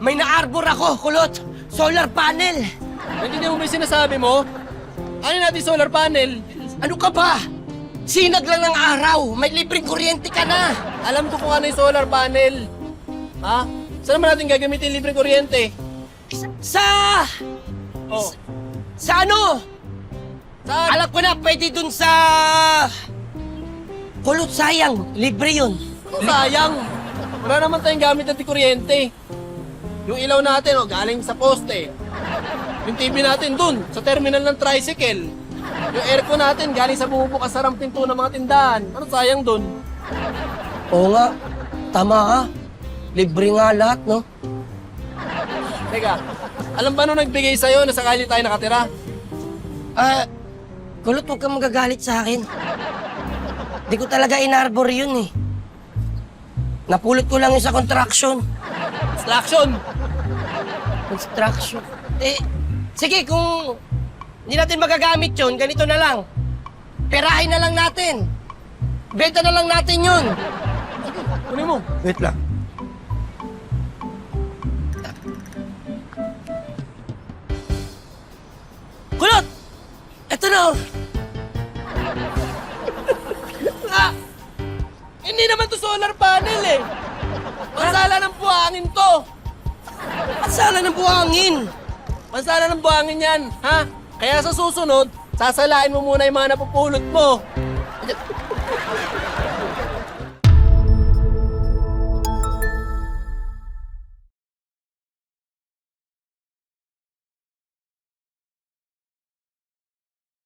May na-arbor ako, kulot. Solar panel. Hindi mo ba yung sinasabi mo? Ano natin solar panel? Ano ka ba? Sinag lang ng araw. May libreng kuryente ka na. Alam ko kung ano yung solar panel. Ha? Saan naman natin gagamitin yung libreng kuryente? Sa... Oh. Sa ano? Saan? Alam ko na, pwede dun sa... Kulot, sayang. Libre yun. Sayang. Wala naman tayong gamit natin kuryente. Yung ilaw natin, galing sa poste. Yung TV natin dun, sa terminal ng tricycle. Yung aircon natin, galing sa bumubukas sa rampinto ng mga tindahan. Ano sayang dun? Oo nga. Tama ka. Libre nga lahat, no? Teka, alam ba nung nagbigay sa'yo na sakali tayo nakatira? Kulot, huwag kang magagalit sa akin. Di ko talaga inarbor yun eh. Napulot ko lang yun sa construction. Construction. Sige, kung hindi natin magagamit yun, ganito na lang. Perahin na lang natin. Benta na lang natin yun. Kunin mo. Wait lang. Kulot! Eto na oh. Hindi naman to solar panel eh. Pansala ng buhangin to. Pansala ng buhangin. Pansala ng buhangin yan, ha? Kaya sa susunod, sasalain mo muna yung mga napupulot mo.